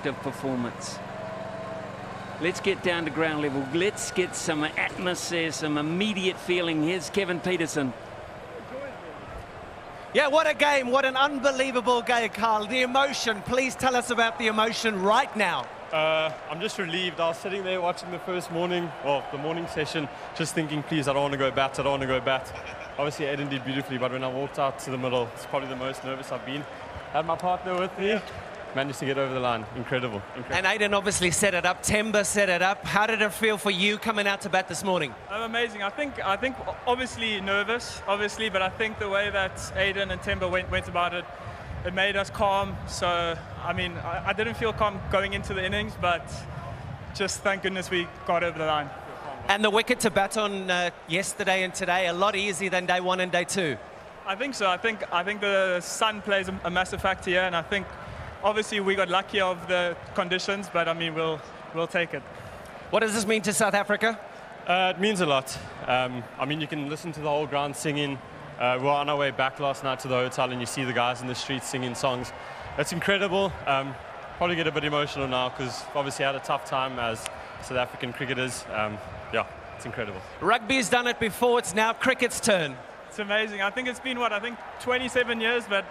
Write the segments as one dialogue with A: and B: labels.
A: collective performance. Let's get down to ground level. Let's get some atmosphere, some immediate feeling. Here's Kevin Peterson.
B: Yeah, what a game. What an unbelievable game, Carl. The emotion. Please tell us about the emotion right now.
C: I'm just relieved. I was sitting there watching the morning session, just thinking, please, I don't want to go bat, I don't want to go bat. Obviously, Aiden did beautifully, but when I walked out to the middle, it's probably the most nervous I've been. Had my partner with me, managed to get over the line. Incredible.
B: And Aiden obviously set it up. Temba set it up. How did it feel for you coming out to bat this morning?
D: Amazing. I think obviously nervous, but I think the way that Aiden and Temba went about it, it made us calm. So, I mean, I didn't feel calm going into the innings, but just thank goodness we got over the line.
B: And the wicket to bat on yesterday and today, a lot easier than day one and day two.
D: I think so. I think the sun plays a massive factor here, and I think obviously we got lucky of the conditions, but I mean we'll take it.
B: What does this mean to South Africa?
C: It means a lot. I mean, you can listen to the whole ground singing. We were on our way back last night to the hotel, and you see the guys in the streets singing songs. It's incredible. Probably get a bit emotional now because obviously had a tough time as South African cricketers. Yeah, it's incredible.
B: Rugby's done it before. It's now cricket's turn.
D: It's amazing. I think it's been 27 years, but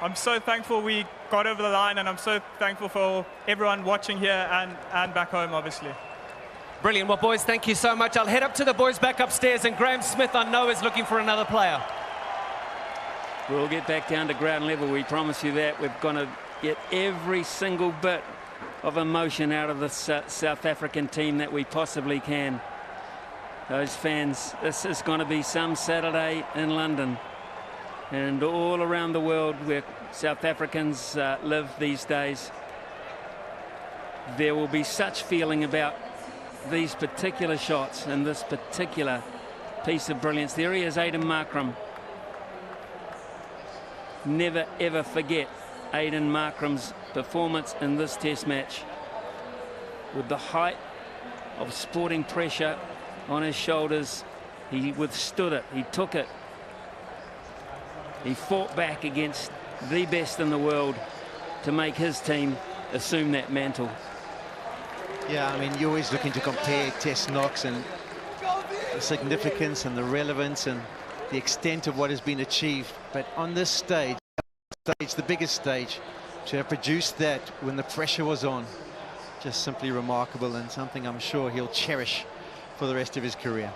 D: I'm so thankful we got over the line, and I'm so thankful for everyone watching here and back home, obviously.
B: Brilliant. Well, boys, thank you so much. I'll head up to the boys back upstairs, and Graham Smith, I know, is looking for another player.
A: We'll get back down to ground level. We promise you that. We're going to get every single bit of emotion out of the South African team that we possibly can. Those fans, this is going to be some Saturday in London and all around the world where South Africans live these days. There will be such feeling about these particular shots and this particular piece of brilliance. There he is, Aiden Markram. Never ever forget Aiden Markram's performance in this test match. With the height of sporting pressure on his shoulders, he withstood it, he took it. He fought back against the best in the world to make his team assume that mantle.
E: Yeah, I mean, you're always looking to compare test knocks and the significance and the relevance and the extent of what has been achieved. But on this stage, the biggest stage, to have produced that when the pressure was on, just simply remarkable, and something I'm sure he'll cherish for the rest of his career.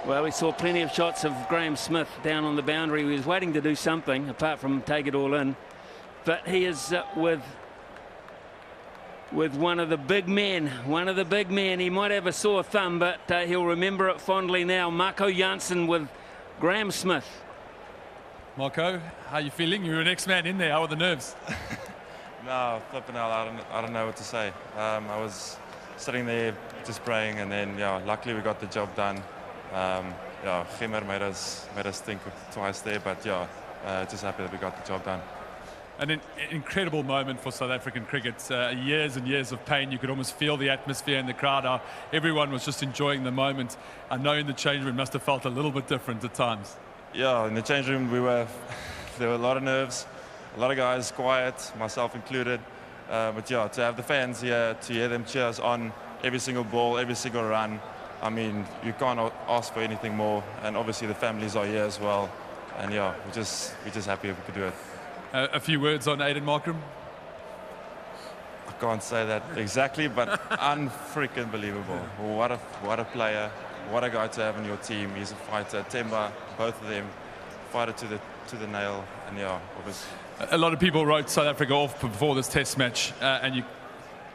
A: Well, we saw plenty of shots of Graham Smith down on the boundary. He was waiting to do something apart from take it all in. But he is with one of the big men. He might have a sore thumb, but he'll remember it fondly now. Marco Jansen with Graham Smith.
F: Marco, how are you feeling? You're an ex-man in there. How are the nerves?
G: No, flipping hell, I don't know what to say. I was sitting there just praying, and then luckily we got the job done. Gimmer made us think twice there, but just happy that we got the job done.
F: An incredible moment for South African cricket. Years and years of pain. You could almost feel the atmosphere in the crowd. Everyone was just enjoying the moment. I know in the change room must have felt a little bit different at times.
G: Yeah, in the change room there were a lot of nerves, a lot of guys quiet, myself included. But to have the fans here, to hear them cheer us on every single ball, every single run, I mean, you can't ask for anything more. And obviously the families are here as well. And we're just happy if we could do it.
F: A few words on Aiden Markram?
G: I can't say that exactly, but unfreaking believable. What a player. What a guy to have in your team. He's a fighter. Temba, both of them, fighter to the nail. And obviously.
F: A lot of people wrote South Africa off before this test match.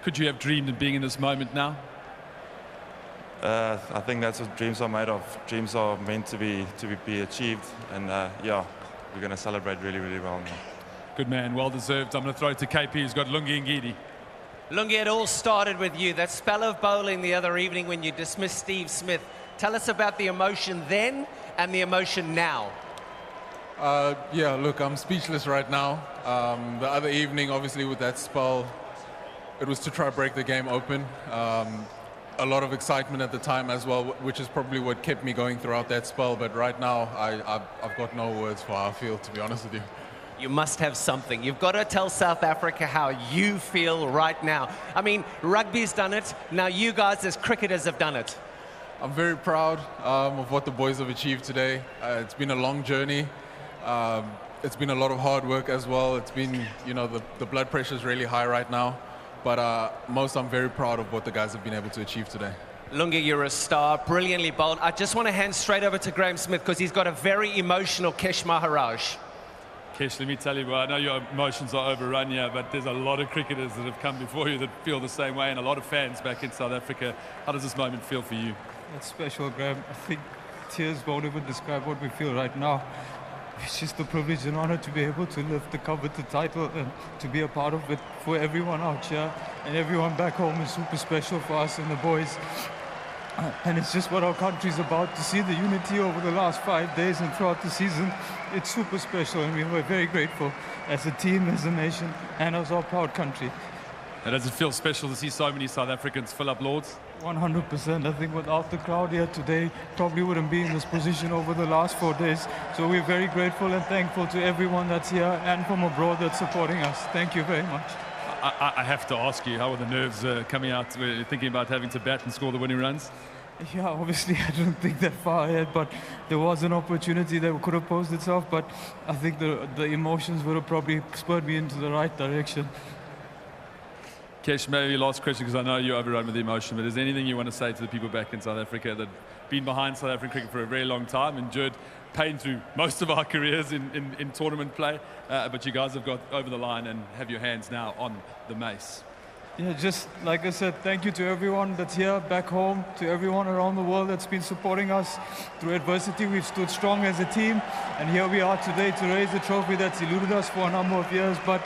F: Could you have dreamed of being in this moment now?
G: I think that's what dreams are made of. Dreams are meant to be achieved. And we're going to celebrate really, really well now.
F: Good man, well deserved. I'm going to throw it to KP, who's got Lungi Ngidi.
B: Lungi, it all started with you. That spell of bowling the other evening when you dismissed Steve Smith. Tell us about the emotion then and the emotion now.
H: Yeah, look, I'm speechless right now. The other evening, obviously, with that spell, it was to try to break the game open. A lot of excitement at the time as well, which is probably what kept me going throughout that spell. But right now, I've got no words for how I feel, to be honest with you.
B: You must have something. You've got to tell South Africa how you feel right now. I mean, rugby's done it. Now you guys as cricketers have done it.
H: I'm very proud of what the boys have achieved today. It's been a long journey. It's been a lot of hard work as well. It's been, you know, the blood pressure is really high right now. But most, I'm very proud of what the guys have been able to achieve today.
B: Lungi, you're a star, brilliantly bowled. I just want to hand straight over to Graeme Smith because he's got a very emotional Kesh Maharaj.
F: Kesh, let me tell you, well, I know your emotions are overrun here, but there's a lot of cricketers that have come before you that feel the same way, and a lot of fans back in South Africa. How does this moment feel for you?
I: It's special, Graeme. I think tears won't even describe what we feel right now. It's just a privilege and honor to be able to lift the coveted title and to be a part of it for everyone out here. And everyone back home is super special for us and the boys. And it's just what our country's about. To see the unity over the last 5 days and throughout the season, it's super special, and we're very grateful as a team, as a nation, and as our proud country.
F: And does it feel special to see so many South Africans fill up Lords?
I: 100%. I think without the crowd here today, probably wouldn't be in this position over the last 4 days. So we're very grateful and thankful to everyone that's here and from abroad that's supporting us. Thank you very much.
F: I have to ask you, how are the nerves coming out, thinking about having to bat and score the winning runs?
I: Yeah, obviously I didn't think that far ahead, but there was an opportunity that could have posed itself, but I think the emotions would have probably spurred me into the right direction.
F: Kesh, maybe last question, because I know you're overrun with emotion, but is there anything you want to say to the people back in South Africa that have been behind South African cricket for a very long time, endured pain through most of our careers in tournament play, but you guys have got over the line and have your hands now on the mace?
I: Yeah, just like I said, thank you to everyone that's here back home, to everyone around the world that's been supporting us through adversity. We've stood strong as a team, and here we are today to raise the trophy that's eluded us for a number of years, but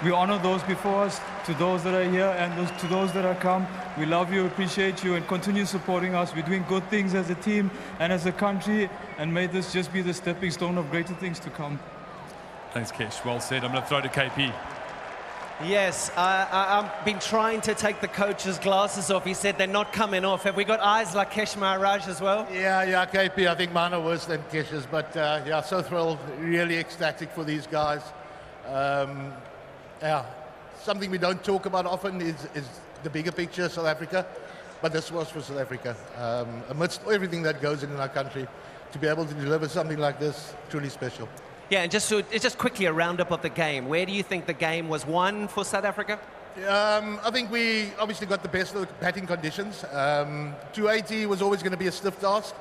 I: we honor those before us, to those that are here and to those that are come. We love you, appreciate you, and continue supporting us. We're doing good things as a team and as a country, and may this just be the stepping stone of greater things to come.
F: Thanks, Kesh. Well said. I'm going to throw to KP.
B: Yes, I've been trying to take the coach's glasses off. He said they're not coming off. Have we got eyes like Kesh Maharaj as well?
J: Yeah, KP. I think mine are worse than Kesh's, but yeah, so thrilled, really ecstatic for these guys. Yeah, something we don't talk about often is the bigger picture, South Africa, but this was for South Africa. Amidst everything that goes in our country, to be able to deliver something like this, truly special.
B: Yeah, and just quickly a roundup of the game. Where do you think the game was won for South Africa?
J: I think we obviously got the best of the batting conditions. 280 was always going to be a stiff task,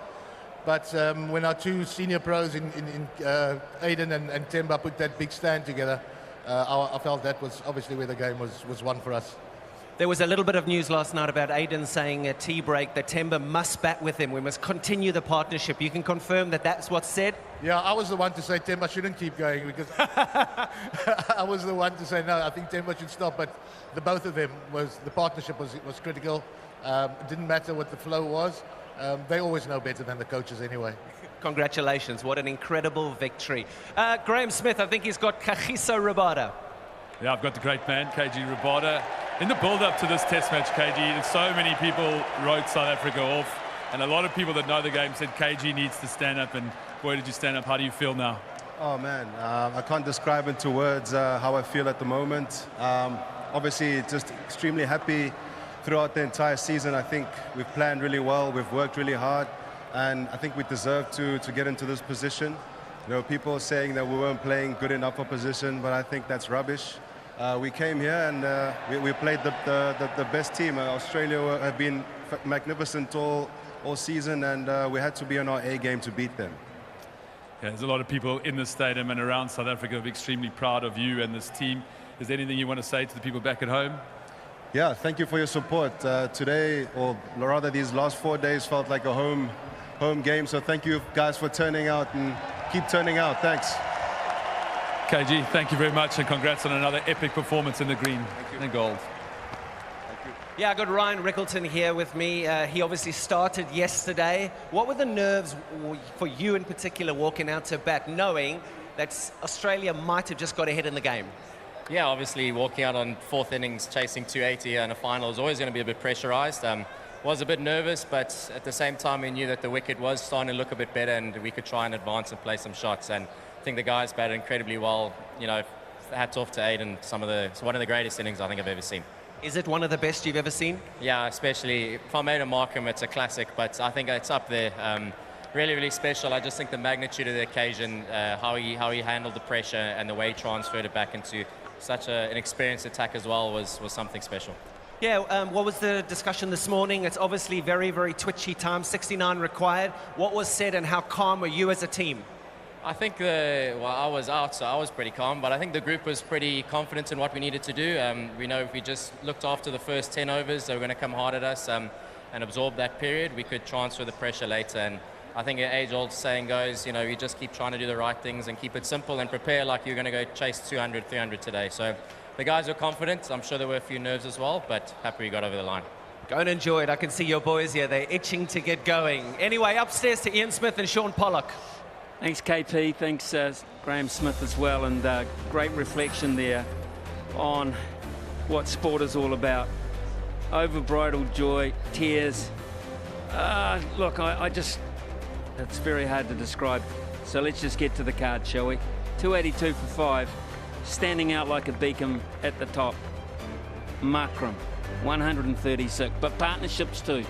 J: but when our two senior pros in Aiden and Temba put that big stand together, I felt that was obviously where the game was won for us.
B: There was a little bit of news last night about Aiden saying at tea break that Temba must bat with him. We must continue the partnership. You can confirm that that's what's said?
J: Yeah, I was the one to say Temba shouldn't keep going, because I was the one to say no, I think Temba should stop, but the both of them, the partnership was critical. It didn't matter what the flow was. They always know better than the coaches anyway.
B: Congratulations, what an incredible victory. Graeme Smith, I think he's got Kagiso Rabada.
F: Yeah, I've got the great man, KG Rabada. In the build-up to this test match, KG, so many people wrote South Africa off, and a lot of people that know the game said KG needs to stand up, and boy, did you stand up. How do you feel now?
K: Oh, man, I can't describe into words how I feel at the moment. Obviously, just extremely happy throughout the entire season. I think we've planned really well, we've worked really hard, and I think we deserve to get into this position. You know, people saying that we weren't playing good enough opposition, but I think that's rubbish. We came here and we played the best team. Australia have been magnificent all season, and we had to be on our A game to beat them.
F: Yeah, there's a lot of people in the stadium and around South Africa who are extremely proud of you and this team. Is there anything you want to say to the people back at home?
K: Yeah, thank you for your support. Today, or rather these last 4 days, felt like a home game. So thank you guys for turning out, and keep turning out. Thanks.
F: KG, thank you very much, and congrats on another epic performance in the green and gold.
B: Yeah, I got Ryan Rickleton here with me. He obviously started yesterday. What were the nerves for you in particular walking out to bat, knowing that Australia might have just got ahead in the game?
L: Yeah, obviously walking out on fourth innings, chasing 280 in a final is always going to be a bit pressurised. Was a bit nervous, but at the same time we knew that the wicket was starting to look a bit better and we could try and advance and play some shots. And think the guys batted incredibly well. You know, hats off to Aiden. It's one of the greatest innings I think I've ever seen.
B: Is it one of the best you've ever seen?
L: Yeah, especially from Aiden Markram, it's a classic, but I think it's up there. Really, really special. I just think the magnitude of the occasion, how he handled the pressure and the way he transferred it back into such an experienced attack as well was something special.
B: Yeah, what was the discussion this morning? It's obviously very, very twitchy time, 69 required. What was said and how calm were you as a team?
L: I think, I was out, so I was pretty calm, but I think the group was pretty confident in what we needed to do. We know if we just looked after the first 10 overs, they were going to come hard at us and absorb that period. We could transfer the pressure later, and I think an age-old saying goes, you know, you just keep trying to do the right things and keep it simple and prepare like you're going to go chase 200, 300 today. So the guys were confident. I'm sure there were a few nerves as well, but happy we got over the line.
B: Go and enjoy it. I can see your boys here. They're itching to get going. Anyway, upstairs to Ian Smith and Sean Pollock.
A: Thanks, KP. Thanks, Graham Smith as well. And great reflection there on what sport is all about. Over-bridled joy, tears. Look, it's very hard to describe. So let's just get to the card, shall we? 282 for 5. Standing out like a beacon at the top. Markram, 136, but partnerships too.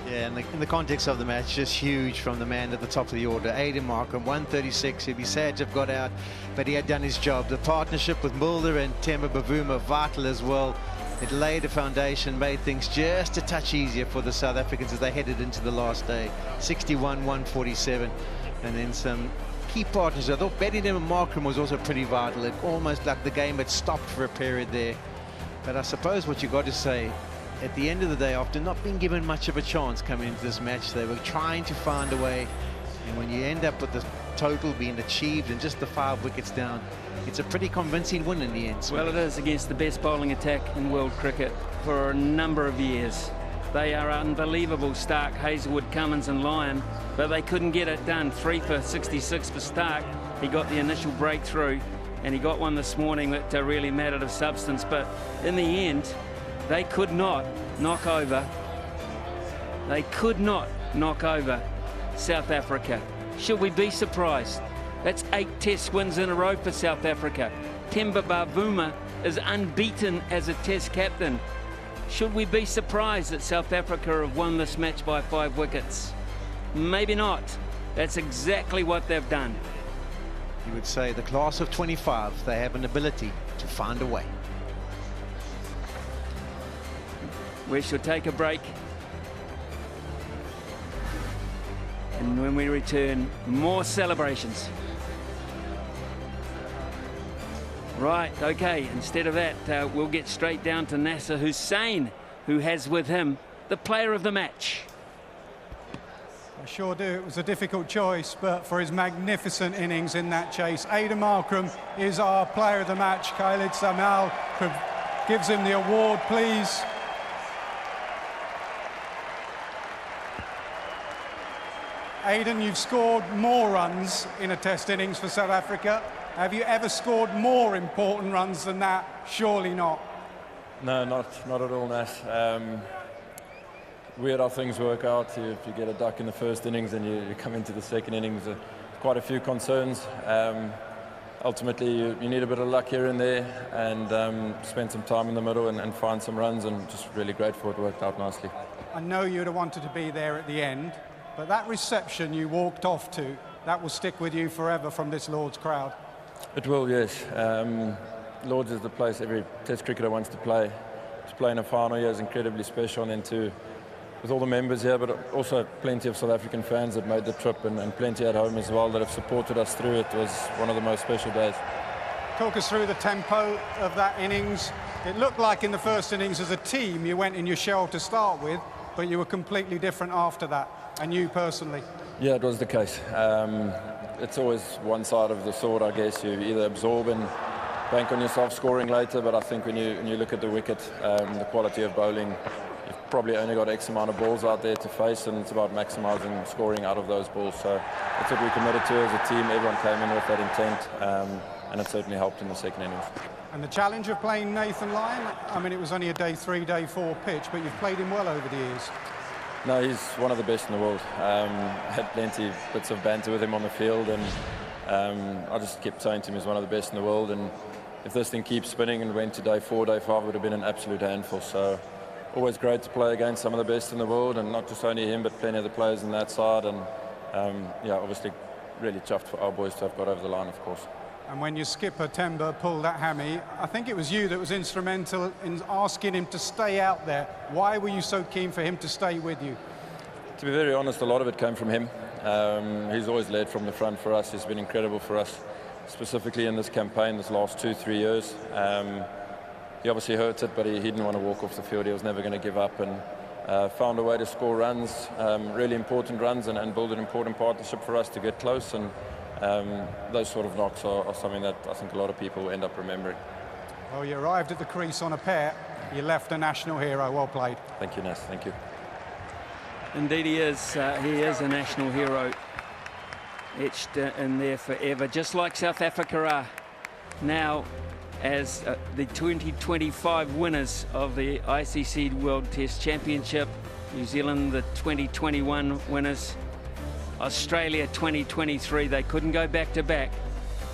E: Yeah, in the context of the match, just huge from the man at the top of the order. Aiden Markram, 136. He'd be sad to have got out, but he had done his job. The partnership with Mulder and Temba Bavuma, vital as well. It laid a foundation, made things just a touch easier for the South Africans as they headed into the last day. 61, 147, and then some key partners. I thought Beddingham and Markram was also pretty vital. It almost like the game had stopped for a period there. But I suppose what you got to say, at the end of the day, after not being given much of a chance coming into this match, they were trying to find a way. And when you end up with the total being achieved and just the 5 wickets down, it's a pretty convincing win in the end.
A: Well, it is against the best bowling attack in world cricket for a number of years. They are unbelievable, Stark, Hazelwood, Cummins and Lyon, but they couldn't get it done. 3 for 66 for Stark. He got the initial breakthrough, and he got one this morning that really mattered of substance. But in the end, they could not knock over. They could not knock over South Africa. Should we be surprised? That's 8 Test wins in a row for South Africa. Temba Bavuma is unbeaten as a Test captain. Should we be surprised that South Africa have won this match by 5 wickets? Maybe not. That's exactly what they've done.
E: You would say the class of 25, they have an ability to find a way.
A: We shall take a break. And when we return, more celebrations. Right, okay, instead of that, we'll get straight down to Nasser Hussain, who has with him the player of the match.
M: I sure do. It was a difficult choice, but for his magnificent innings in that chase, Aiden Markram is our player of the match. Khalid Samal gives him the award, please. Aiden, you've scored more runs in a Test innings for South Africa. Have you ever scored more important runs than that? Surely not.
N: No, not at all, Nash. Weird how things work out. If you get a duck in the first innings and you come into the second innings, quite a few concerns. Ultimately, you need a bit of luck here and there, and spend some time in the middle and find some runs, and just really grateful it worked out nicely.
M: I know you'd have wanted to be there at the end, but that reception you walked off to, that will stick with you forever from this Lord's crowd.
N: It will, yes. Lords is the place every Test cricketer wants to play. To play in a final here is incredibly special, and then with all the members here, but also plenty of South African fans that made the trip, and plenty at home as well that have supported us through it. Was one of the most special days.
M: Talk us through the tempo of that innings. It looked like in the first innings as a team you went in your shell to start with, but you were completely different after that, and you personally.
N: Yeah, it was the case. It's always one side of the sword, I guess. You either absorb and bank on yourself scoring later, but I think when you look at the wicket, the quality of bowling, you've probably only got X amount of balls out there to face, and it's about maximising scoring out of those balls. So that's what we committed to as a team. Everyone came in with that intent, and it certainly helped in the second innings.
M: And the challenge of playing Nathan Lyon, I mean, it was only a day 3, day 4 pitch, but you've played him well over the years.
N: No, he's one of the best in the world. Had plenty bits of banter with him on the field, and I just kept saying to him he's one of the best in the world, and if this thing keeps spinning and went to day 4, day 5, it would have been an absolute handful. So always great to play against some of the best in the world, and not just only him, but plenty of the players on that side. And yeah, obviously really chuffed for our boys to have got over the line, of course.
M: And when your skipper, Temba, pulled that hammy, I think it was you that was instrumental in asking him to stay out there. Why were you so keen for him to stay with you?
N: To be very honest, a lot of it came from him. He's always led from the front for us. He's been incredible for us, specifically in this campaign, this last 2-3 years. He obviously hurt it, but he didn't want to walk off the field. He was never going to give up, and found a way to score runs, really important runs, and build an important partnership for us to get close. And those sort of knocks are something that I think a lot of people will end up remembering.
M: Well, you arrived at the crease on a pair. You left a national hero. Well played.
N: Thank you, Ness. Thank you.
A: Indeed he is. He is a national hero, etched in there forever, just like South Africa are now as the 2025 winners of the ICC World Test Championship. New Zealand, the 2021 winners. Australia 2023, they couldn't go back to back.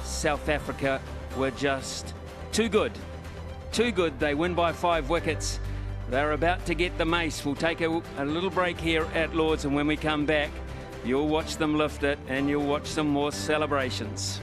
A: South Africa were just too good. Too good. They win by 5 wickets. They're about to get the mace. We'll take a little break here at Lords, and when we come back, you'll watch them lift it and you'll watch some more celebrations.